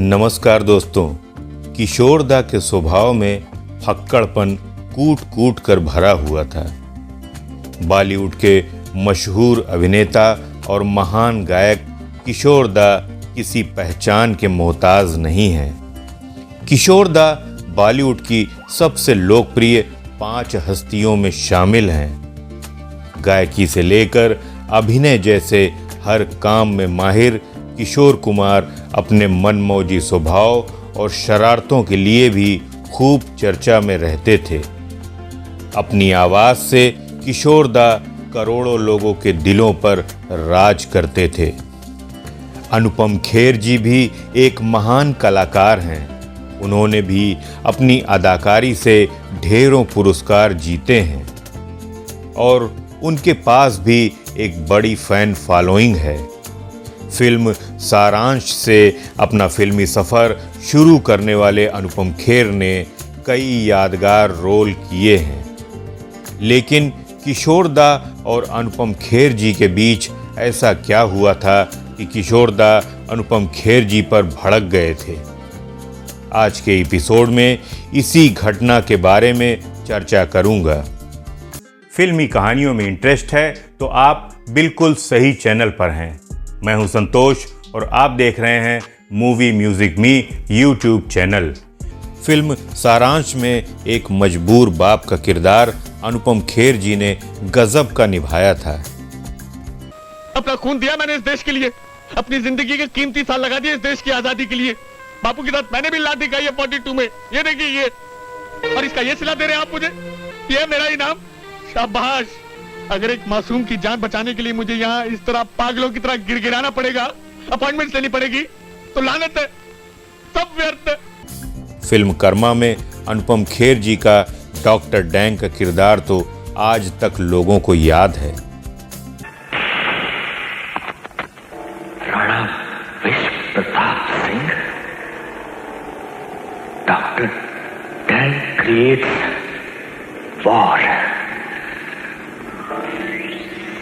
नमस्कार दोस्तों। किशोर दा के स्वभाव में फक्कड़पन कूट कूट कर भरा हुआ था। बॉलीवुड के मशहूर अभिनेता और महान गायक किशोर दा किसी पहचान के मोहताज नहीं हैं। किशोर दा बॉलीवुड की सबसे लोकप्रिय 5 हस्तियों में शामिल हैं। गायकी से लेकर अभिनय जैसे हर काम में माहिर किशोर कुमार अपने मनमौजी स्वभाव और शरारतों के लिए भी खूब चर्चा में रहते थे। अपनी आवाज से किशोर दा करोड़ों लोगों के दिलों पर राज करते थे। अनुपम खेर जी भी एक महान कलाकार हैं। उन्होंने भी अपनी अदाकारी से ढेरों पुरस्कार जीते हैं और उनके पास भी एक बड़ी फैन फॉलोइंग है। फिल्म सारांश से अपना फिल्मी सफ़र शुरू करने वाले अनुपम खेर ने कई यादगार रोल किए हैं, लेकिन किशोर दा और अनुपम खेर जी के बीच ऐसा क्या हुआ था कि किशोर दा अनुपम खेर जी पर भड़क गए थे। आज के एपिसोड में इसी घटना के बारे में चर्चा करूंगा। फिल्मी कहानियों में इंटरेस्ट है तो आप बिल्कुल सही चैनल पर हैं। मैं हूं संतोष और आप देख रहे हैं मूवी म्यूजिक मी यूट्यूब चैनल। फिल्म सारांश में एक मजबूर बाप का किरदार अनुपम खेर जी ने गजब का निभाया था। अपना खून दिया मैंने इस देश के लिए, अपनी जिंदगी के कीमती साल लगा दिए इस देश की आजादी के लिए। बापू के साथ मैंने भी लात दिखाई है 42 में। ये देखिए ये, और इसका ये सिला दे रहे हैं आप मुझे। ये मेरा इनाम, शाबाश। अगर एक मासूम की जान बचाने के लिए मुझे यहाँ इस तरह पागलों की तरह गिड़गिड़ाना पड़ेगा, अपॉइंटमेंट लेनी पड़ेगी, तो लानत है, सब व्यर्थ है। फिल्म कर्मा में अनुपम खेर जी का डॉक्टर डैंग का किरदार तो आज तक लोगों को याद है। राणा विश्व Pratap Singh, doctor dang creates war.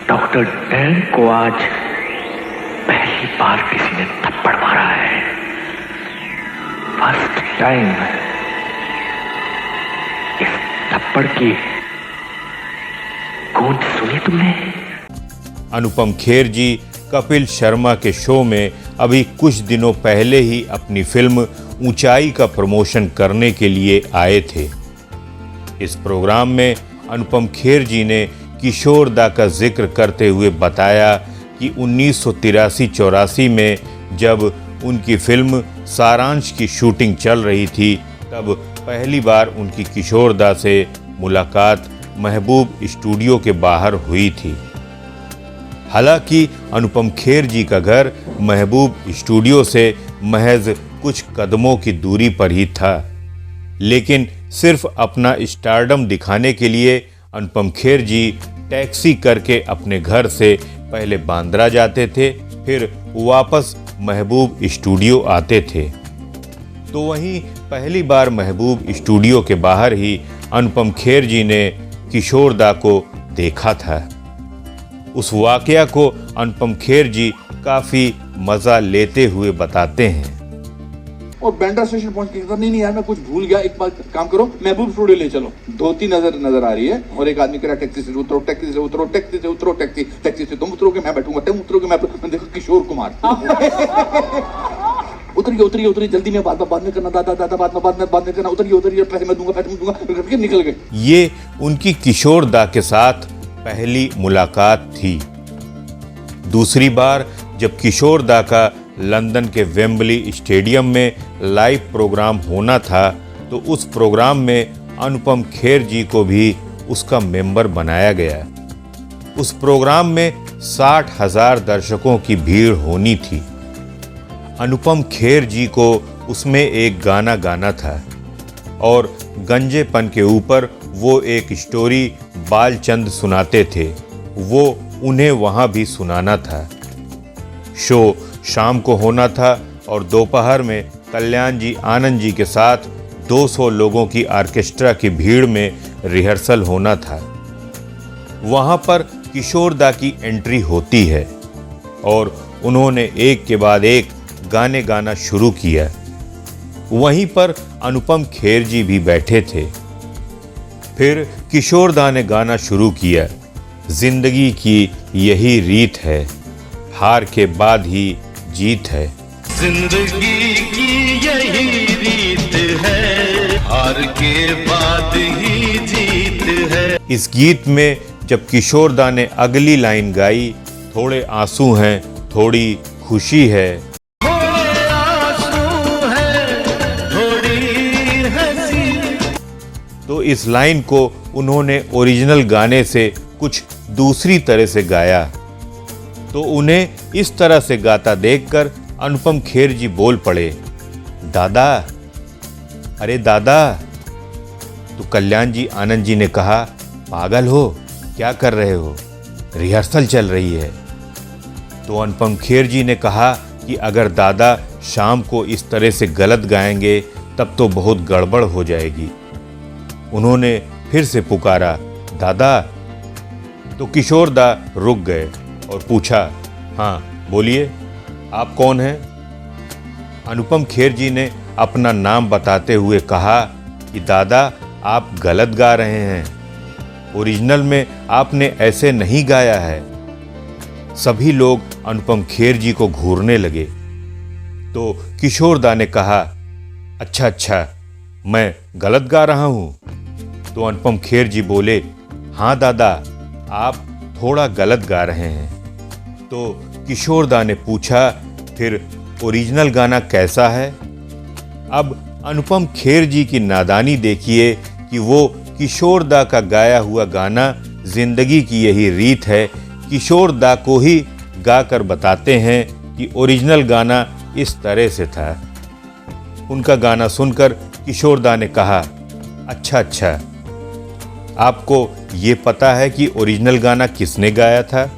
Doctor dang को आज पहली बार किसी ने थप्पड़ मारा है। First time. इस थप्पड़ की गूंज सुनी तुमने? अनुपम खेर जी कपिल शर्मा के शो में अभी कुछ दिनों पहले ही अपनी फिल्म ऊंचाई का प्रमोशन करने के लिए आए थे। इस प्रोग्राम में अनुपम खेर जी ने किशोर दा का जिक्र करते हुए बताया कि 1983-84 में जब उनकी फिल्म सारांश की शूटिंग चल रही थी, तब पहली बार उनकी किशोर दा से मुलाकात महबूब स्टूडियो के बाहर हुई थी। हालांकि अनुपम खेर जी का घर महबूब स्टूडियो से महज कुछ कदमों की दूरी पर ही था, लेकिन सिर्फ अपना स्टारडम दिखाने के लिए अनुपम खेर जी टैक्सी करके अपने घर से पहले बांद्रा जाते थे, फिर वापस महबूब स्टूडियो आते थे। तो वहीं पहली बार महबूब स्टूडियो के बाहर ही अनुपम खेर जी ने किशोर दा को देखा था। उस वाकया को अनुपम खेर जी काफ़ी मज़ा लेते हुए बताते हैं। और बैंड्रा स्टेशन पहुंच के नहीं नहीं यार मैं कुछ भूल गया, एक बार काम करो महबूब स्टूडियो ले चलो। धोती नजर आ रही है और एक आदमी कह रहा टैक्सी से उतरो, टैक्सी से उतरो, टैक्सी से उतरो, टैक्सी से तुम उतरोगे मैं बैठूंगा, तुम उतरोगे मैं देखो किशोर कुमार उतरिए जल्दी में बाद में करना, दादा बाद में करना, उतरिए पैसे मैं दूंगा करके निकल गए। ये उनकी किशोर दा के साथ पहली मुलाकात थी। दूसरी बार जब किशोर दा का लंदन के वेम्बली स्टेडियम में लाइव प्रोग्राम होना था, तो उस प्रोग्राम में अनुपम खेर जी को भी उसका मेंबर बनाया गया। उस प्रोग्राम में 60,000 दर्शकों की भीड़ होनी थी। अनुपम खेर जी को उसमें एक गाना गाना था और गंजेपन के ऊपर वो एक स्टोरी बालचंद सुनाते थे, वो उन्हें वहाँ भी सुनाना था। शो शाम को होना था और दोपहर में कल्याण जी आनंद जी के साथ 200 लोगों की ऑर्केस्ट्रा की भीड़ में रिहर्सल होना था। वहाँ पर किशोर दा की एंट्री होती है और उन्होंने एक के बाद एक गाने गाना शुरू किया। वहीं पर अनुपम खेर जी भी बैठे थे। फिर किशोरदा ने गाना शुरू किया, जिंदगी की यही रीत है, हार के बाद ही जीत है। जिंदगी की यही रीत है, हार के बाद ही जीत है। इस गीत में जब किशोरदा ने अगली लाइन गाई, थोड़े आंसू हैं थोड़ी खुशी है, थोड़े आंसू है थोड़ी हंसी, तो इस लाइन को उन्होंने ओरिजिनल गाने से कुछ दूसरी तरह से गाया। तो उन्हें इस तरह से गाता देखकर अनुपम खेर जी बोल पड़े, दादा, अरे दादा। तो कल्याण जी आनंद जी ने कहा, पागल हो, क्या कर रहे हो, रिहर्सल चल रही है। तो अनुपम खेर जी ने कहा कि अगर दादा शाम को इस तरह से गलत गाएंगे तब तो बहुत गड़बड़ हो जाएगी। उन्होंने फिर से पुकारा, दादा। तो किशोरदा रुक गए और पूछा, हाँ बोलिए, आप कौन हैं? अनुपम खेर जी ने अपना नाम बताते हुए कहा कि दादा, आप गलत गा रहे हैं, ओरिजिनल में आपने ऐसे नहीं गाया है। सभी लोग अनुपम खेर जी को घूरने लगे। तो किशोरदा ने कहा, अच्छा अच्छा, मैं गलत गा रहा हूं। तो अनुपम खेर जी बोले, हाँ दादा, आप थोड़ा गलत गा रहे हैं। तो किशोरदा ने पूछा, फिर ओरिजिनल गाना कैसा है? अब अनुपम खेर जी की नादानी देखिए कि वो किशोरदा का गाया हुआ गाना जिंदगी की यही रीत है किशोरदा को ही गाकर बताते हैं कि ओरिजिनल गाना इस तरह से था। उनका गाना सुनकर किशोरदा ने कहा, अच्छा अच्छा, आपको ये पता है कि ओरिजिनल गाना किसने गाया था?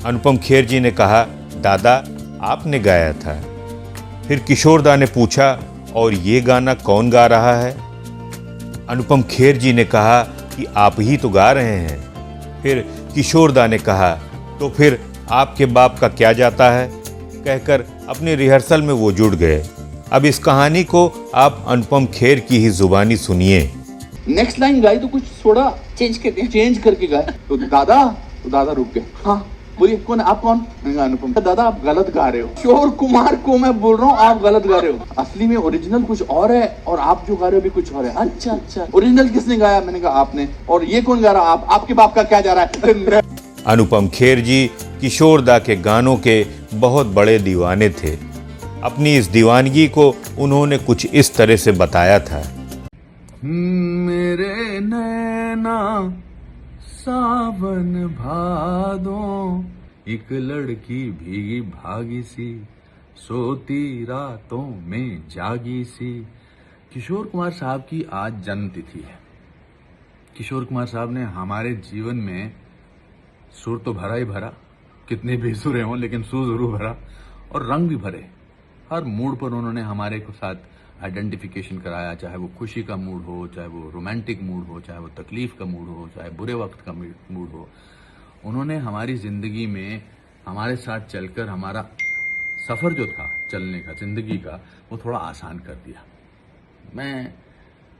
अनुपम खेर जी ने कहा, दादा, आपने गाया था। फिर किशोरदा ने पूछा, और ये गाना कौन गा रहा है? अनुपम खेर जी ने कहा कि आप ही तो गा रहे हैं। फिर किशोरदा ने कहा, तो फिर आपके बाप का क्या जाता है? कहकर अपनी रिहर्सल में वो जुड़ गए। अब इस कहानी को आप अनुपम खेर की ही जुबानी सुनिए। नेक्स्ट लाइन गाई तो कुछ थोड़ा चेंज करके गाए। तो दादा रुक गए। हाँ बोलिए, कौन आप? कौन? मैंने कहा अनुपम। दादा, आप गलत गा रहे हो। किशोर कुमार को मैं बोल रहा हूँ, आप गलत गा रहे हो। असली में ओरिजिनल कुछ और है और आप जो गा रहे हो भी कुछ और है। अच्छा अच्छा, ओरिजिनल किसने गाया? मैंने कहा आपने। और ये कौन गा रहा? आप। आपके बाप का क्या जा रहा है? अनुपम खेर जी किशोरदा के गानों के बहुत बड़े दीवाने थे। अपनी इस दीवानगी को उन्होंने कुछ इस तरह से बताया था। मेरे नैना सावन भादो, एक लड़की भीगी भागी सी, सोती रातों में जागी सी। किशोर कुमार साहब की आज जन्म तिथि है। किशोर कुमार साहब ने हमारे जीवन में सुर तो भरा ही भरा, कितने भी सुरे हों लेकिन सुर जरूर भरा, और रंग भी भरे। हर मूड पर उन्होंने हमारे को साथ आइडेंटिफिकेशन कराया, चाहे वो खुशी का मूड हो, चाहे वो रोमांटिक मूड हो, चाहे वो तकलीफ का मूड हो, चाहे बुरे वक्त का मूड हो। उन्होंने हमारी जिंदगी में हमारे साथ चलकर हमारा सफर जो था चलने का, जिंदगी का, वो थोड़ा आसान कर दिया। मैं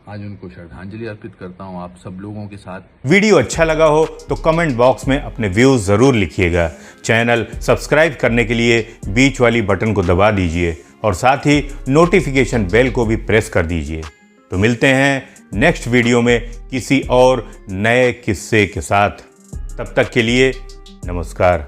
आज उनको श्रद्धांजलि अर्पित करता हूँ आप सब लोगों के साथ। वीडियो अच्छा लगा हो तो कमेंट बॉक्स में अपने व्यूज जरूर लिखिएगा। चैनल सब्सक्राइब करने के लिए बीच वाली बटन को दबा दीजिए और साथ ही नोटिफिकेशन बेल को भी प्रेस कर दीजिए। तो मिलते हैं नेक्स्ट वीडियो में किसी और नए किस्से के साथ। तब तक के लिए नमस्कार।